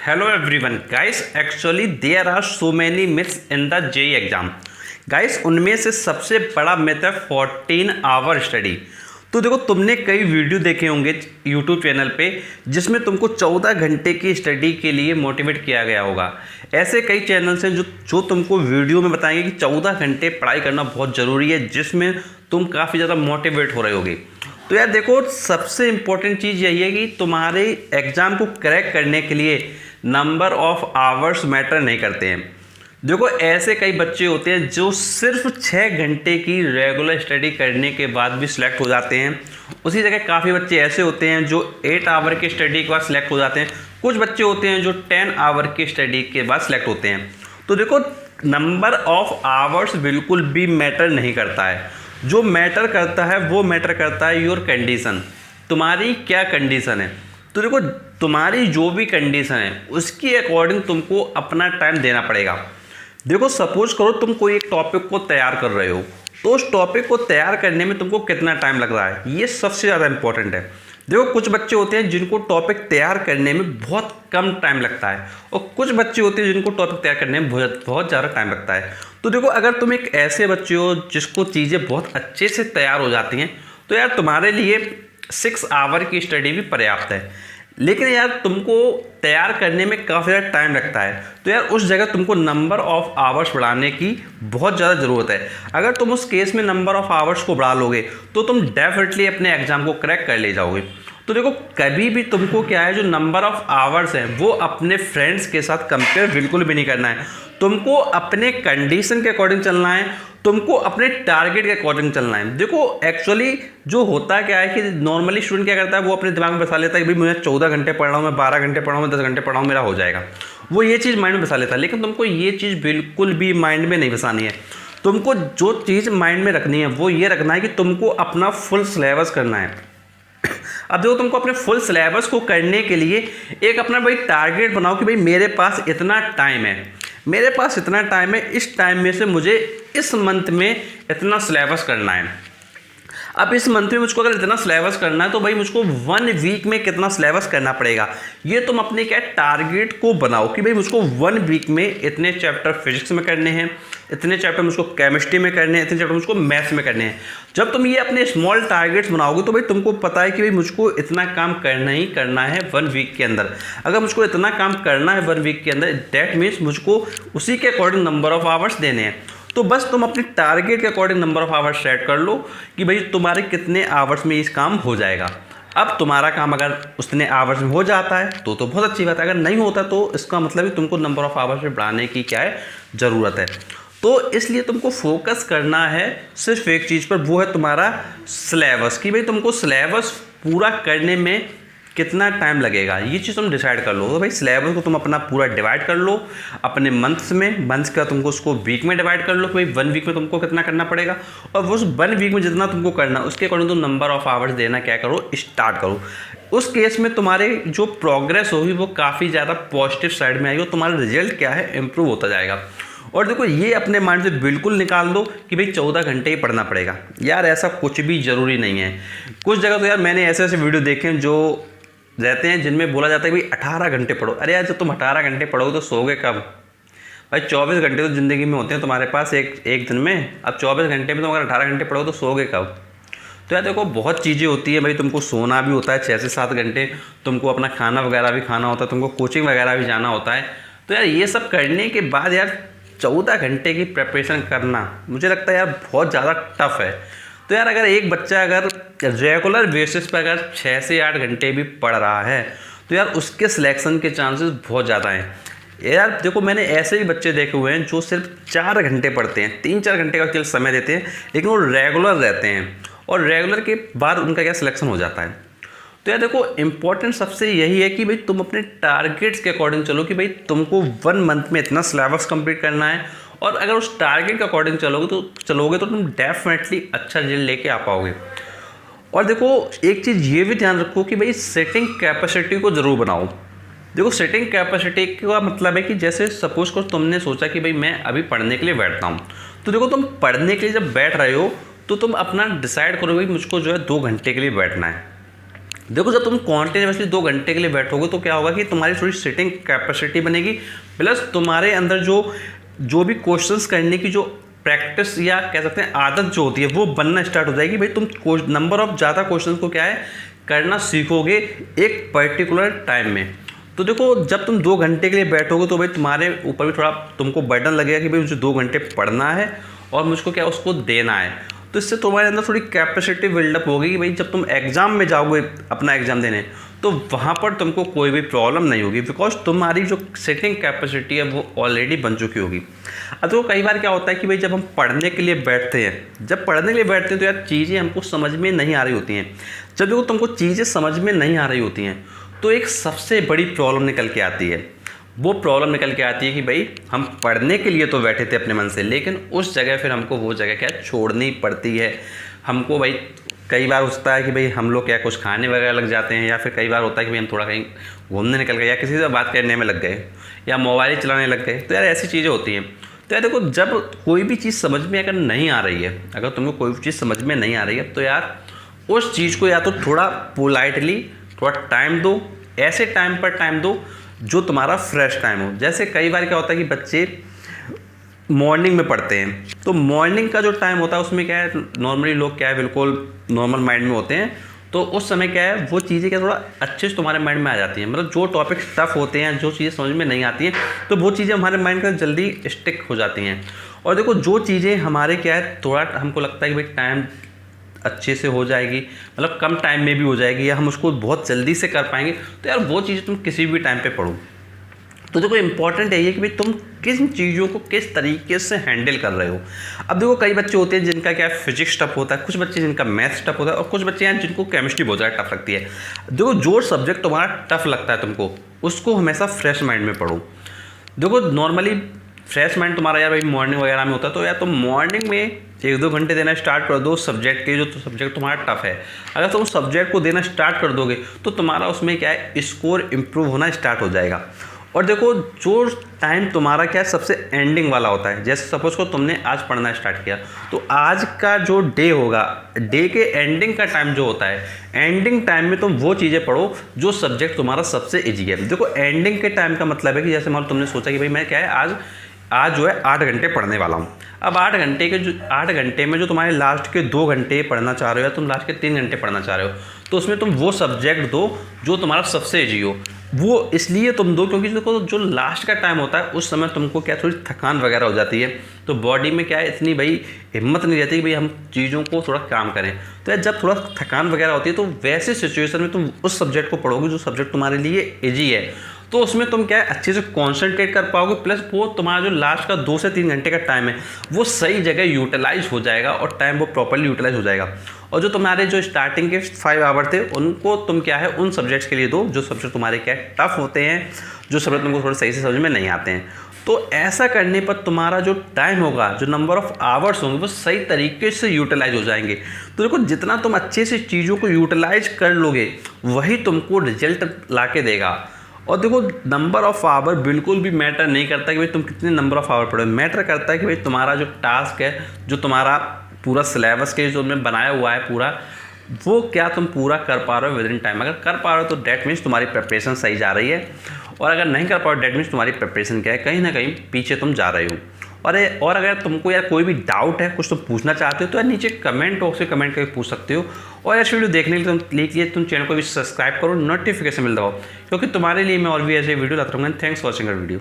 Hello everyone, guys. Actually, there are so many myths in the JEE exam. Guys, उनमें से सबसे बड़ा myth है 14 आवर स्टडी. तो देखो, तुमने कई वीडियो देखे होंगे यूट्यूब चैनल पे जिसमें तुमको 14 घंटे की स्टडी के लिए मोटिवेट किया गया होगा. ऐसे कई चैनल्स हैं जो तुमको वीडियो में बताएंगे कि 14 घंटे पढ़ाई करना बहुत ज़रूरी है, जिसमें तुम काफ़ी ज़्यादा मोटिवेट हो रहे होगे. तो यार देखो, सबसे इम्पोर्टेंट चीज़ यही है कि तुम्हारे एग्ज़ाम को क्रैक करने के लिए नंबर ऑफ़ आवर्स मैटर नहीं करते हैं. देखो, ऐसे कई बच्चे होते हैं जो सिर्फ 6 घंटे की रेगुलर स्टडी करने के बाद भी सिलेक्ट हो जाते हैं. उसी जगह काफ़ी बच्चे ऐसे होते हैं जो 8 आवर की स्टडी के बाद सिलेक्ट हो जाते हैं. कुछ बच्चे होते हैं जो 10 आवर की स्टडी के बाद सिलेक्ट होते हैं. तो देखो, नंबर ऑफ़ आवर्स बिल्कुल भी मैटर नहीं करता है. जो मैटर करता है वो मैटर करता है योर कंडीशन. तुम्हारी क्या कंडीशन है. तो देखो, तुम्हारी जो भी कंडीशन है उसके अकॉर्डिंग तुमको अपना टाइम देना पड़ेगा. देखो, सपोज करो तुम कोई एक टॉपिक को तैयार कर रहे हो, तो उस टॉपिक को तैयार करने में तुमको कितना टाइम लग रहा है, ये सबसे ज़्यादा इंपॉर्टेंट है. देखो, कुछ बच्चे होते हैं जिनको टॉपिक तैयार करने में बहुत कम टाइम लगता है, और कुछ बच्चे होते हैं जिनको टॉपिक तैयार करने में बहुत ज़्यादा टाइम लगता है. तो देखो, अगर तुम एक ऐसे बच्चे हो जिसको चीज़ें बहुत अच्छे से तैयार हो जाती हैं, तो यार तुम्हारे लिए 6 आवर की स्टडी भी पर्याप्त है. लेकिन यार तुमको तैयार करने में काफ़ी ज़्यादा टाइम लगता है, तो यार उस जगह तुमको नंबर ऑफ़ आवर्स बढ़ाने की बहुत ज़्यादा ज़रूरत है. अगर तुम उस केस में नंबर ऑफ़ आवर्स को बढ़ा लोगे तो तुम डेफिनेटली अपने एग्ज़ाम को क्रैक कर ले जाओगे. तो देखो, कभी भी तुमको क्या है, जो नंबर ऑफ़ आवर्स हैं वो अपने फ्रेंड्स के साथ कंपेयर बिल्कुल भी नहीं करना है. तुमको अपने कंडीशन के अकॉर्डिंग चलना है, तुमको अपने टारगेट के अकॉर्डिंग चलना है. देखो, एक्चुअली जो होता क्या है कि नॉर्मली स्टूडेंट क्या करता है, वो अपने दिमाग में बसा लेता है कि भाई मुझे 14 घंटे पढ़ रहा हूँ, मैं 12 घंटे पढ़ रहा हूँ, मैं 10 घंटे पढ़ रहा हूँ, मेरा हो जाएगा. वो ये चीज़ माइंड में बसा लेता है. लेकिन तुमको ये चीज़ बिल्कुल भी माइंड में नहीं बसानी है. तुमको जो चीज़ माइंड में रखनी है वो ये रखना है कि तुमको अपना फुल सिलेबस करना है. अब देखो, तुमको अपने फुल सिलेबस को करने के लिए एक अपना भाई टारगेट बनाओ कि भाई मेरे पास इतना टाइम है, मेरे पास इतना टाइम है, इस टाइम में से मुझे इस मंथ में इतना सिलेबस करना है. अब इस मंथ में मुझको अगर इतना सिलेबस करना है तो भाई मुझको 1 वीक में कितना सिलेबस करना पड़ेगा, ये तुम अपने क्या टारगेट को बनाओ कि भाई मुझको 1 वीक में इतने चैप्टर फिजिक्स में करने हैं, इतने चैप्टर मुझको केमिस्ट्री में करने हैं, इतने चैप्टर मुझको मैथ्स में करने हैं. जब तुम ये अपने स्मॉल टारगेट्स बनाओगे तो भाई तुमको पता है कि भाई मुझको इतना काम करना ही करना है 1 वीक के अंदर. अगर मुझको इतना काम करना है 1 वीक के अंदर, दैट मीन्स मुझको उसी के अकॉर्डिंग नंबर ऑफ़ आवर्स देने हैं. तो बस तुम अपनी टारगेट के according number of hours set कर लो कि भाई तुम्हारे कितने आवर्स में इस काम हो जाएगा. अब तुम्हारा काम अगर उतने आवर्स में हो जाता है तो बहुत अच्छी बात है. अगर नहीं होता तो इसका मतलब है तुमको नंबर ऑफ़ आवर्स में बढ़ाने की क्या है, ज़रूरत है. तो इसलिए तुमको फोकस करना है सिर्फ एक चीज़ पर, वो है तुम्हारा सिलेबस. कि भाई तुमको सिलेबस पूरा करने में कितना टाइम लगेगा, ये चीज़ तुम डिसाइड कर लो. तो भाई सिलेबस को तुम अपना पूरा डिवाइड कर लो अपने मंथ्स में. मंथ्स का तुमको उसको वीक में डिवाइड कर लो कि भाई 1 वीक में तुमको कितना करना पड़ेगा, और उस 1 वीक में जितना तुमको करना उसके अकॉर्डिंग तुम नंबर ऑफ़ आवर्स देना क्या करो, स्टार्ट करो. उस केस में तुम्हारे जो प्रोग्रेस होगी वो काफ़ी ज़्यादा पॉजिटिव साइड में आएगी और तुम्हारा रिजल्ट क्या है, इम्प्रूव होता जाएगा. और देखो, ये अपने माइंड से बिल्कुल निकाल दो कि भाई 14 घंटे ही पढ़ना पड़ेगा. यार ऐसा कुछ भी ज़रूरी नहीं है. कुछ जगह तो यार मैंने ऐसे ऐसे वीडियो देखे हैं जो रहते हैं जिनमें बोला जाता है कि भाई 18 घंटे पढ़ो. अरे यार, जब तुम 18 घंटे पढ़ोगे तो सोओगे कब भाई? 24 घंटे तो ज़िंदगी में होते हैं तुम्हारे पास एक दिन में. अब 24 घंटे में तुम अगर 18 घंटे पढ़ो तो सोओगे कब? तो यार देखो, बहुत चीज़ें होती हैं भाई. तुमको सोना भी होता है 6 से 7 घंटे, तुमको अपना खाना वगैरह भी खाना होता है, तुमको कोचिंग वगैरह भी जाना होता है. तो यार ये सब करने के बाद यार 14 घंटे की प्रिपरेशन करना मुझे लगता है यार बहुत ज़्यादा टफ है. तो यार अगर एक बच्चा अगर रेगुलर बेसिस पर अगर 6 से 8 घंटे भी पढ़ रहा है तो यार उसके सिलेक्शन के चांसेस बहुत ज़्यादा हैं. यार देखो, मैंने ऐसे भी बच्चे देखे हुए हैं जो सिर्फ 4 घंटे पढ़ते हैं, 3-4 घंटे का केवल समय देते हैं, लेकिन वो रेगुलर रहते हैं और रेगुलर के बाद उनका क्या सिलेक्शन हो जाता है. तो यार देखो, इम्पॉर्टेंट सबसे यही है कि भाई तुम अपने टारगेट्स के अकॉर्डिंग चलो कि भाई तुमको 1 मंथ में इतना सिलेबस कंप्लीट करना है. और अगर उस टारगेट के अकॉर्डिंग चलोगे तो तुम डेफिनेटली अच्छा रिजल्ट लेके आ पाओगे. और देखो, एक चीज़ ये भी ध्यान रखो कि भाई सेटिंग कैपेसिटी को ज़रूर बनाओ. देखो, सेटिंग कैपेसिटी का मतलब है कि जैसे सपोज करो तुमने सोचा कि भाई मैं अभी पढ़ने के लिए बैठता हूँ, तो देखो तुम पढ़ने के लिए जब बैठ रहे हो तो तुम अपना डिसाइड करो भाई मुझको जो है 2 घंटे के लिए बैठना है. देखो जब तुम कॉन्टिन्यूसली 2 घंटे के लिए बैठोगे तो क्या होगा कि तुम्हारी थोड़ी सिटिंग कैपेसिटी बनेगी, प्लस तुम्हारे अंदर जो भी क्वेश्चंस करने की जो प्रैक्टिस या कह सकते हैं आदत जो होती है वो बनना स्टार्ट हो जाएगी। भाई तुम नंबर ऑफ ज़्यादा क्वेश्चंस को क्या है करना सीखोगे एक पर्टिकुलर टाइम में। तो देखो जब तुम 2 घंटे के लिए बैठोगे तो भाई तुम्हारे ऊपर भी थोड़ा तुमको बर्डन लगेगा कि भाई मुझे 2 घंटे पढ़ना है और मुझको क्या उसको देना है। तो इससे तुम्हारे अंदर थोड़ी कैपेसिटी बिल्डअप होगी कि भाई जब तुम एग्ज़ाम में जाओगे अपना एग्ज़ाम देने तो वहाँ पर तुमको कोई भी प्रॉब्लम नहीं होगी, बिकॉज तुम्हारी जो सिटिंग कैपेसिटी है वो ऑलरेडी बन चुकी होगी। अब तो कई बार क्या होता है कि भाई जब हम पढ़ने के लिए बैठते हैं, जब पढ़ने के लिए बैठते हैं तो यार चीज़ें हमको समझ में नहीं आ रही होती हैं। जब देखो तुमको चीज़ें समझ में नहीं आ रही होती हैं तो एक सबसे बड़ी प्रॉब्लम निकल के आती है। वो प्रॉब्लम निकल के आती है कि भाई हम पढ़ने के लिए तो बैठे थे अपने मन से, लेकिन उस जगह फिर हमको वो जगह क्या छोड़नी पड़ती है। हमको भाई कई बार होता है कि भाई हम लोग क्या कुछ खाने वगैरह लग जाते हैं, या फिर कई बार होता है कि भाई हम थोड़ा कहीं घूमने निकल गए या किसी से बात करने में लग गए या मोबाइल चलाने लग गए। तो यार ऐसी चीज़ें होती हैं। तो यार देखो जब कोई भी चीज़ समझ में अगर नहीं आ रही है, अगर तुमको कोई भी चीज़ समझ में नहीं आ रही है तो यार उस चीज़ को या तो थोड़ा पोलाइटली थोड़ा टाइम दो, ऐसे टाइम पर टाइम दो जो तुम्हारा फ्रेश टाइम हो। जैसे कई बार क्या होता है कि बच्चे मॉर्निंग में पढ़ते हैं, तो मॉर्निंग का जो टाइम होता है उसमें क्या है नॉर्मली लोग क्या है बिल्कुल नॉर्मल माइंड में होते हैं, तो उस समय क्या है वो चीज़ें क्या थोड़ा अच्छे से तुम्हारे माइंड में आ जाती हैं। मतलब जो टॉपिक्स टफ होते हैं, जो चीज़ें समझ में नहीं आती हैं, तो वो चीज़ें हमारे माइंड का जल्दी स्टिक हो जाती हैं। और देखो जो चीज़ें हमारे क्या है थोड़ा हमको लगता है कि भाई टाइम अच्छे से हो जाएगी, मतलब कम टाइम में भी हो जाएगी या हम उसको बहुत जल्दी से कर पाएंगे, तो यार वो चीज़ें तुम किसी भी टाइम पे पढ़ो। तो देखो इंपॉर्टेंट है ये कि भाई तुम किन चीज़ों को किस तरीके से हैंडल कर रहे हो। अब देखो कई बच्चे होते हैं जिनका क्या फिजिक्स टफ होता है, कुछ बच्चे जिनका मैथ्स टफ होता है, और कुछ बच्चे हैं जिनको केमिस्ट्री बहुत ज़्यादा टफ लगती है। देखो जो सब्जेक्ट तुम्हारा टफ लगता है तुमको उसको हमेशा फ्रेश माइंड में पढ़ो। देखो नॉर्मली फ्रेश माइंड तुम्हारा यार भाई मॉर्निंग वगैरह में होता है, तो यार तुम मॉर्निंग में 1-2 घंटे देना स्टार्ट कर दो सब्जेक्ट के, जो सब्जेक्ट तुम्हारा टफ है। अगर तुम सब्जेक्ट को देना स्टार्ट कर दोगे तो तुम्हारा उसमें क्या है स्कोर इंप्रूव होना स्टार्ट हो जाएगा। और देखो जो टाइम तुम्हारा क्या है सबसे एंडिंग वाला होता है, जैसे सपोज को तुमने आज पढ़ना स्टार्ट किया तो आज का जो डे होगा, डे के एंडिंग का टाइम जो होता है, एंडिंग टाइम में तुम वो चीज़ें पढ़ो जो सब्जेक्ट तुम्हारा सबसे ईजी है। देखो एंडिंग के टाइम का मतलब है कि जैसे मान लो तुमने सोचा कि भाई मैं क्या है आज जो है 8 घंटे पढ़ने वाला हूँ। अब 8 घंटे में जो तुम्हारे लास्ट के 2 घंटे पढ़ना चाह रहे हो या तुम लास्ट के 3 घंटे पढ़ना चाह रहे हो, तो उसमें तुम वो सब्जेक्ट दो जो तुम्हारा सबसे ईजी हो। वो इसलिए तुम दो क्योंकि देखो जो लास्ट का टाइम होता है उस समय तुमको क्या थोड़ी थकान वगैरह हो जाती है, तो बॉडी में क्या है इतनी भाई हिम्मत नहीं रहती कि भाई हम चीज़ों को थोड़ा काम करें। तो यार जब थोड़ा थकान वगैरह होती है तो वैसे सिचुएशन में तुम उस सब्जेक्ट को पढ़ोगे जो सब्जेक्ट तुम्हारे लिए ईजी है, तो उसमें तुम क्या है अच्छे से कॉन्सेंट्रेट कर पाओगे, प्लस वो तुम्हारा जो लास्ट का 2 से 3 घंटे का टाइम है वो सही जगह यूटिलाइज हो जाएगा और टाइम वो प्रॉपर्ली यूटिलाइज हो जाएगा। और जो तुम्हारे जो स्टार्टिंग के 5 आवर थे उनको तुम क्या है उन सब्जेक्ट्स के लिए दो जो सब्जेक्ट तुम्हारे क्या है टफ होते हैं, जो सब्जेक्ट तुमको थोड़ा सही से समझ में नहीं आते हैं। तो ऐसा करने पर तुम्हारा जो टाइम होगा, जो नंबर ऑफ आवर्स होंगे वो सही तरीके से यूटिलाइज हो जाएंगे। तो देखो जितना तुम अच्छे से चीज़ों को यूटिलाइज कर लोगे वही तुमको रिजल्ट ला के देगा। और देखो नंबर ऑफ़ आवर बिल्कुल भी मैटर नहीं करता कि भाई तुम कितने नंबर ऑफ़ आवर पढ़ो, मैटर करता है कि भाई तुम्हारा जो टास्क है, जो तुम्हारा पूरा सिलेबस के जो तुमने बनाया हुआ है पूरा, वो क्या तुम पूरा कर पा रहे हो विद इन टाइम। अगर कर पा रहे हो तो डैट मीन्स तुम्हारी प्रिपरेशन सही जा रही है, और अगर नहीं कर पा रहे डैट मीन्स तुम्हारी प्रिपरेशन क्या है कहीं ना कहीं पीछे तुम जा रहे हो। और अगर तुमको यार कोई भी डाउट है, कुछ तुम पूछना चाहते हो तो यार नीचे कमेंट बॉक्स में कमेंट करके पूछ सकते हो। और यार वीडियो देखने के लिए तुम चैनल को भी सब्सक्राइब करो, नोटिफिकेशन मिल दबाओ, क्योंकि तुम्हारे लिए मैं और भी ऐसे वीडियो लाता रहूँगा। Thanks for watching our video.